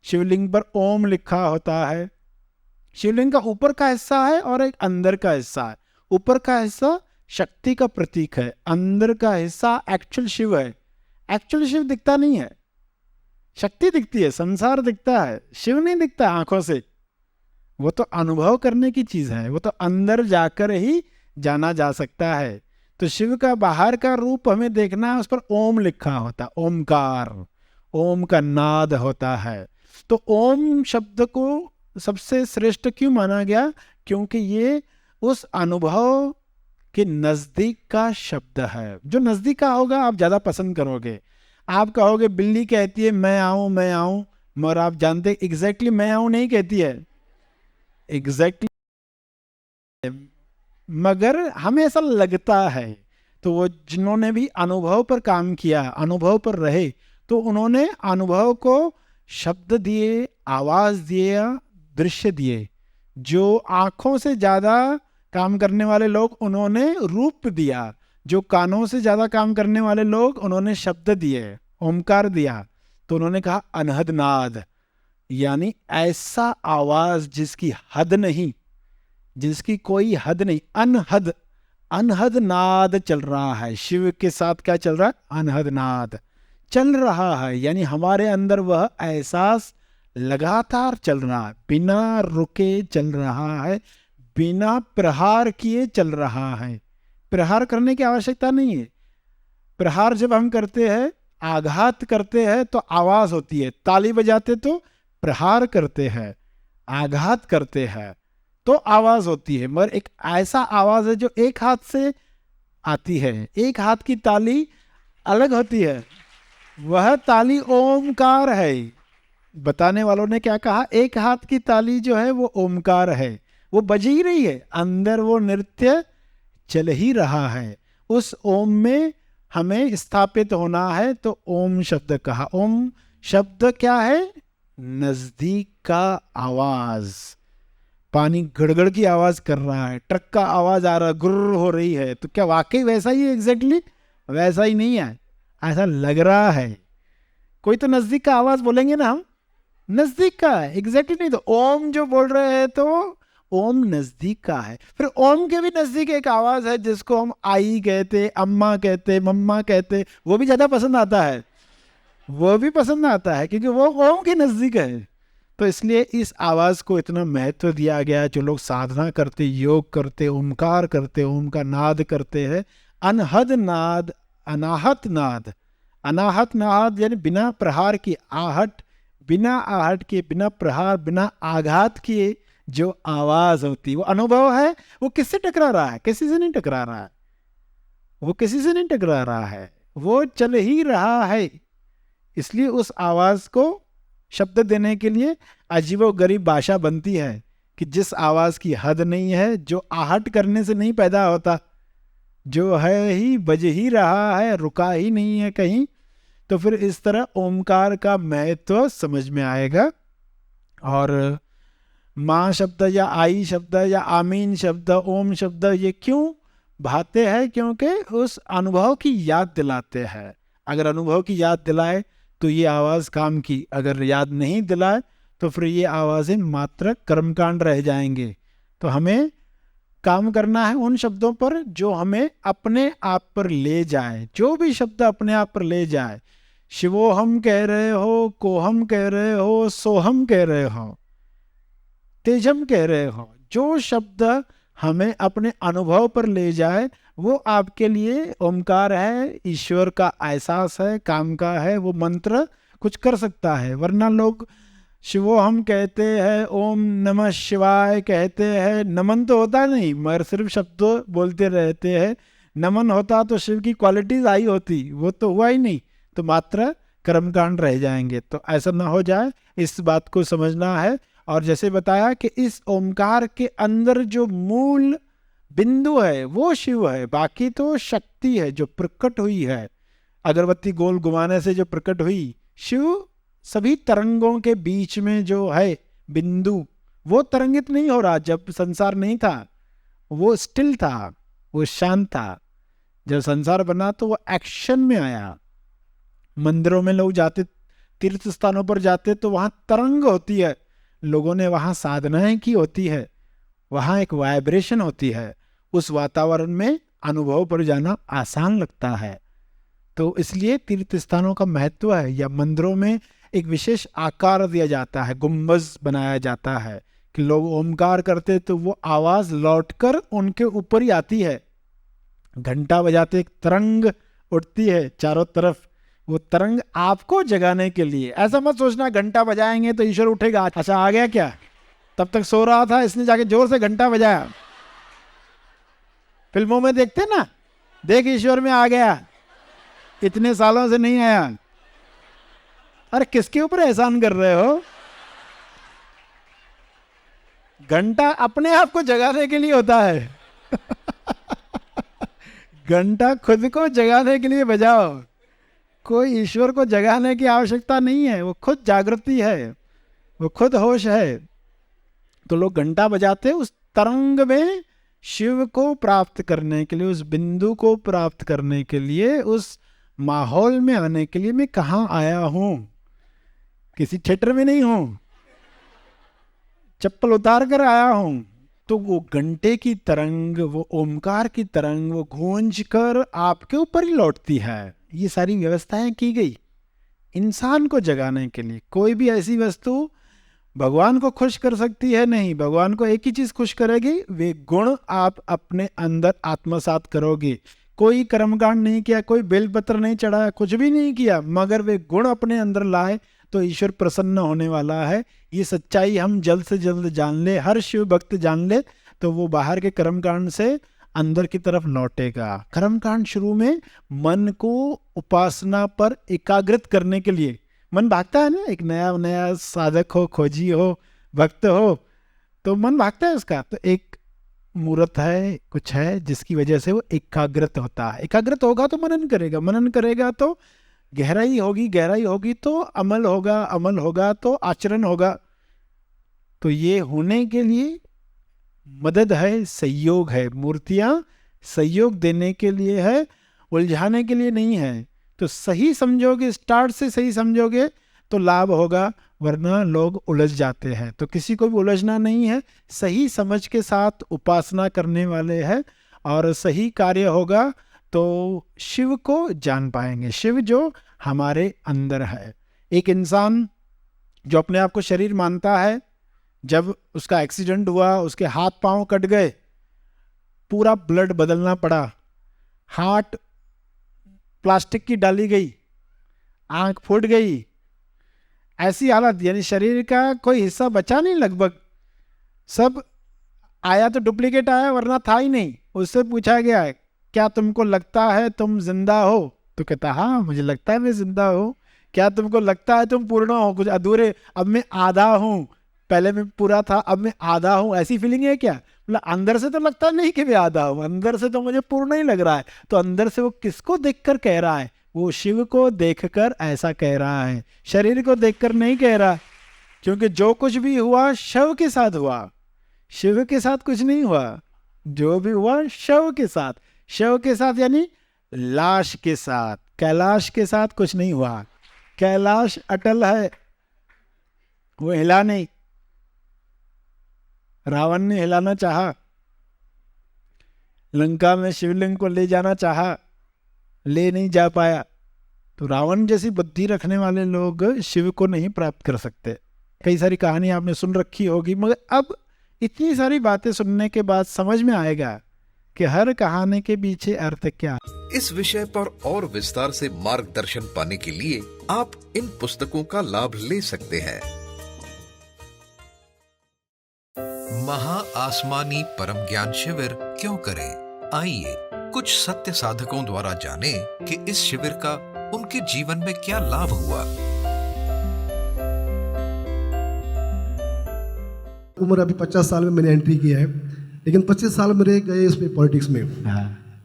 शिवलिंग पर ओम लिखा होता है। शिवलिंग का ऊपर का हिस्सा है और एक अंदर का हिस्सा है। ऊपर का हिस्सा शक्ति का प्रतीक है, अंदर का हिस्सा एक्चुअल शिव है। एक्चुअल शिव दिखता नहीं है, शक्ति दिखती है, संसार दिखता है, शिव नहीं दिखता आंखों से। वो तो अनुभव करने की चीज है, वो तो अंदर जाकर ही जाना जा सकता है। तो शिव का बाहर का रूप हमें देखना है, उस पर ओम लिखा होता, ओमकार, ओम का नाद होता है। तो ओम शब्द को सबसे श्रेष्ठ क्यों माना गया? क्योंकि ये उस अनुभव के नजदीक का शब्द है। जो नजदीक का होगा आप ज्यादा पसंद करोगे। आप कहोगे बिल्ली कहती है मैं आऊं मैं आऊं, मगर आप जानते एग्जैक्टली मैं आऊं नहीं कहती है, एग्जैक्टली मगर हमें ऐसा लगता है। तो वो जिन्होंने भी अनुभव पर काम किया, अनुभव पर रहे, तो उन्होंने अनुभव को शब्द दिए, आवाज दिए, दृश्य दिए। जो आंखों से ज्यादा काम करने वाले लोग उन्होंने रूप दिया, जो कानों से ज्यादा काम करने वाले लोग उन्होंने शब्द दिए, ओमकार दिया। तो उन्होंने कहा अनहद नाद, यानी ऐसा आवाज जिसकी हद नहीं, जिसकी कोई हद नहीं, अनहद, अनहद नाद चल रहा है। शिव के साथ क्या चल रहा है? अनहद नाद चल रहा है, यानी हमारे अंदर वह एहसास लगातार चल रहा है, बिना रुके चल रहा है, बिना प्रहार किए चल रहा है। प्रहार करने की आवश्यकता नहीं है। प्रहार जब हम करते हैं, आघात करते हैं तो आवाज होती है, ताली बजाते तो प्रहार करते हैं, आघात करते हैं तो आवाज होती है। मगर एक ऐसा आवाज है जो एक हाथ से आती है, एक हाथ की ताली अलग होती है, वह ताली ओमकार है। बताने वालों ने क्या कहा? एक हाथ की ताली जो है वो ओमकार है, वो बज ही रही है, अंदर वो नृत्य चल ही रहा है। उस ओम में हमें स्थापित होना है, तो ओम शब्द कहा। ओम शब्द क्या है? नजदीक का आवाज। पानी गड़गड़ की आवाज कर रहा है, ट्रक का आवाज आ रहा है, गुर्र हो रही है, तो क्या वाकई वैसा ही है? एग्जैक्टली वैसा ही नहीं है, ऐसा लग रहा है। कोई तो नजदीक का आवाज बोलेंगे ना हम, नजदीक का है, एग्जैक्टली नहीं। तो ओम जो बोल रहे हैं तो ओम नजदीक का है। फिर ओम के भी नजदीक एक आवाज है जिसको हम आई कहते, अम्मा कहते, मम्मा कहते, वो भी ज्यादा पसंद आता है, वो भी पसंद आता है क्योंकि वो ओम के नजदीक है। तो इसलिए इस आवाज को इतना महत्व दिया गया। जो लोग साधना करते, योग करते, ओमकार करते, ओम का नाद करते हैं, अनहद नाद, अनाहत नाद, अनाहत नाद यानी बिना प्रहार की आहट, बिना आहट के, बिना प्रहार, बिना आघात किए जो आवाज होती है, वो अनुभव है। वो किससे टकरा रहा है? किसी से नहीं टकरा रहा है, वो किसी से नहीं टकरा रहा है, वो चल ही रहा है। इसलिए उस आवाज को शब्द देने के लिए अजीबोगरीब भाषा बनती है कि जिस आवाज की हद नहीं है, जो आहट करने से नहीं पैदा होता, जो है ही बज ही रहा है, रुका ही नहीं है कहीं। तो फिर इस तरह ओमकार का महत्व समझ में आएगा। और माँ शब्द या आई शब्द या आमीन शब्द, ओम शब्द, ये क्यों भाते हैं? क्योंकि उस अनुभव की याद दिलाते हैं। अगर अनुभव की याद दिलाए तो ये आवाज काम की, अगर याद नहीं दिलाए तो फिर ये आवाजें मात्र कर्मकांड रह जाएंगे। तो हमें काम करना है उन शब्दों पर जो हमें अपने आप पर ले जाए। जो भी शब्द अपने आप पर ले जाए, शिवोहम कह रहे हो, कोहम कह रहे हो, सोहम कह रहे हो, तेजम कह रहे हो, जो शब्द हमें अपने अनुभव पर ले जाए वो आपके लिए ओमकार है, ईश्वर का एहसास है, काम का है, वो मंत्र कुछ कर सकता है। वरना लोग शिवो हम कहते हैं, ओम नमः शिवाय कहते हैं, नमन तो होता नहीं, मगर सिर्फ शब्द बोलते रहते हैं। नमन होता तो शिव की क्वालिटीज आई होती, वो तो हुआ ही नहीं, तो मात्र कर्मकांड रह जाएंगे। तो ऐसा ना हो जाए, इस बात को समझना है। और जैसे बताया कि इस ओमकार के अंदर जो मूल बिंदु है वो शिव है, बाकी तो शक्ति है जो प्रकट हुई है। अगरबत्ती गोल घुमाने से जो प्रकट हुई, शिव सभी तरंगों के बीच में जो है बिंदु, वो तरंगित नहीं हो रहा। जब संसार नहीं था वो स्टिल था, वो शांत था। जब संसार बना तो वो एक्शन में आया। मंदिरों में लोग जाते तीर्थ स्थानों पर जाते तो वहाँ तरंग होती है, लोगों ने वहाँ साधनाएं की होती है, वहाँ एक वाइब्रेशन होती है, उस वातावरण में अनुभव पर जाना आसान लगता है। तो इसलिए तीर्थ स्थानों का महत्व है। या मंदिरों में एक विशेष आकार दिया जाता है, गुंबज बनाया जाता है कि लोग ओमकार करते तो वो आवाज लौटकर उनके ऊपर ही आती है। घंटा बजाते एक तरंग उठती है चारों तरफ, वो तरंग आपको जगाने के लिए। ऐसा मत सोचना घंटा बजाएंगे तो ईश्वर उठेगा, अच्छा आ गया क्या, तब तक सो रहा था इसने जाके जोर से घंटा बजाया। फिल्मों में देखते ना, देख ईश्वर में आ गया, इतने सालों से नहीं आया। अरे किसके ऊपर एहसान कर रहे हो? घंटा अपने आप को जगाने के लिए होता है। घंटा खुद को जगाने के लिए बजाओ, कोई ईश्वर को जगाने की आवश्यकता नहीं है, वो खुद जागृति है, वो खुद होश है। तो लोग घंटा बजाते उस तरंग में शिव को प्राप्त करने के लिए, उस बिंदु को प्राप्त करने के लिए, उस माहौल में आने के लिए। मैं कहाँ आया हूं, किसी थिएटर में नहीं हूं, चप्पल उतार कर आया हूं। तो वो घंटे की तरंग, वो ओमकार की तरंग, वो गूंज कर आपके ऊपर ही लौटती है। ये सारी व्यवस्थाएं की गई इंसान को जगाने के लिए। कोई भी ऐसी वस्तु भगवान को खुश कर सकती है नहीं, भगवान को एक ही चीज खुश करेगी, वे गुण आप अपने अंदर आत्मसात करोगे। कोई कर्मकांड नहीं किया, कोई बेलपत्र नहीं चढ़ाया, कुछ भी नहीं किया, मगर वे गुण अपने अंदर लाए तो ईश्वर प्रसन्न होने वाला है। ये सच्चाई हम जल्द से जल्द जान ले, हर शिव भक्त जान ले, तो वो बाहर के कर्मकांड से अंदर की तरफ लौटेगा। कर्मकांड शुरू में मन को उपासना पर एकाग्रित करने के लिए, मन भागता है ना, एक नया नया साधक हो, खोजी हो, भक्त हो, तो मन भागता है उसका। तो एक मूर्त है, कुछ है जिसकी वजह से वो एकाग्रत होता है। एकाग्रत होगा तो मनन करेगा, मनन करेगा तो गहराई होगी, गहराई होगी तो अमल होगा, अमल होगा तो आचरण होगा। तो ये होने के लिए मदद है, सहयोग है। मूर्तियां सहयोग देने के लिए है, उलझाने के लिए नहीं है। तो सही समझोगे, स्टार्ट से सही समझोगे तो लाभ होगा, वरना लोग उलझ जाते हैं। तो किसी को भी उलझना नहीं है, सही समझ के साथ उपासना करने वाले हैं और सही कार्य होगा तो शिव को जान पाएंगे, शिव जो हमारे अंदर है। एक इंसान जो अपने आप को शरीर मानता है, जब उसका एक्सीडेंट हुआ, उसके हाथ पांव कट गए, पूरा ब्लड बदलना पड़ा, हार्ट प्लास्टिक की डाली गई, आंख फूट गई, ऐसी हालत, यानी शरीर का कोई हिस्सा बचा नहीं, लगभग सब आया तो डुप्लीकेट आया, वरना था ही नहीं। उससे पूछा गया क्या तुमको लगता है तुम जिंदा हो? तो कहता हाँ मुझे लगता है मैं जिंदा हूँ। क्या तुमको लगता है तुम पूर्ण हो? कुछ अधूरे, अब मैं आधा हूँ, पहले मैं पूरा था अब मैं आधा हूँ, ऐसी फीलिंग है क्या? मतलब अंदर से तो लगता नहीं कि मैं आधा हूँ, अंदर से तो मुझे पूर्ण ही लग रहा है। तो अंदर से वो किसको देखकर कह रहा है? वो शिव को देखकर ऐसा कह रहा है, शरीर को देखकर नहीं कह रहा। क्योंकि जो कुछ भी हुआ शव के साथ हुआ, शिव के साथ कुछ नहीं हुआ। जो भी हुआ शव के साथ, शव के साथ यानी लाश के साथ, कैलाश के साथ कुछ नहीं हुआ। कैलाश अटल है, वो हिला नहीं। रावण ने हिलाना चाहा, लंका में शिवलिंग को ले जाना चाहा, ले नहीं जा पाया। तो रावण जैसी बुद्धि रखने वाले लोग शिव को नहीं प्राप्त कर सकते। कई सारी कहानी आपने सुन रखी होगी, मगर अब इतनी सारी बातें सुनने के बाद समझ में आएगा कि हर कहानी के पीछे अर्थ क्या। इस विषय पर और विस्तार से मार्गदर्शन पाने के लिए आप इन पुस्तकों का लाभ ले सकते हैं। महा आसमानी परम ज्ञान शिविर क्यों करें? आइए कुछ सत्य साधकों द्वारा जाने कि इस शिविर का उनके जीवन में क्या लाभ हुआ। उम्र अभी 50 साल में मैंने एंट्री किया है, लेकिन 25 साल मेरे गए इसमें पॉलिटिक्स में।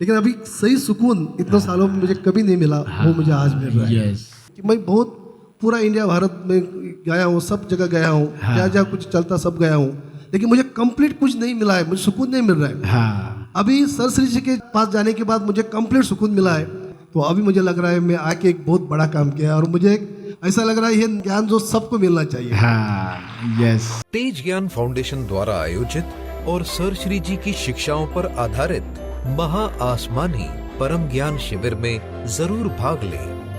लेकिन अभी सही सुकून इतने सालों में मुझे कभी नहीं मिला, वो मुझे आज मिल रहा है। कि मैं बहुत पूरा इंडिया भारत में गया हूँ, सब जगह गया हूँ, जहाँ जहाँ कुछ चलता सब गया हूँ, लेकिन मुझे कंप्लीट कुछ नहीं मिला है, मुझे सुकून नहीं मिल रहा है। अभी सर श्री जी के पास जाने के बाद मुझे कंप्लीट सुकून मिला है। तो अभी मुझे लग रहा है मैं आके एक बहुत बड़ा काम किया और मुझे एक ऐसा लग रहा है ये ज्ञान जो सबको मिलना चाहिए। हाँ, यस। तेज ज्ञान फाउंडेशन द्वारा आयोजित और सर श्री जी की शिक्षाओं पर आधारित महा आसमानी परम ज्ञान शिविर में जरूर भाग लें।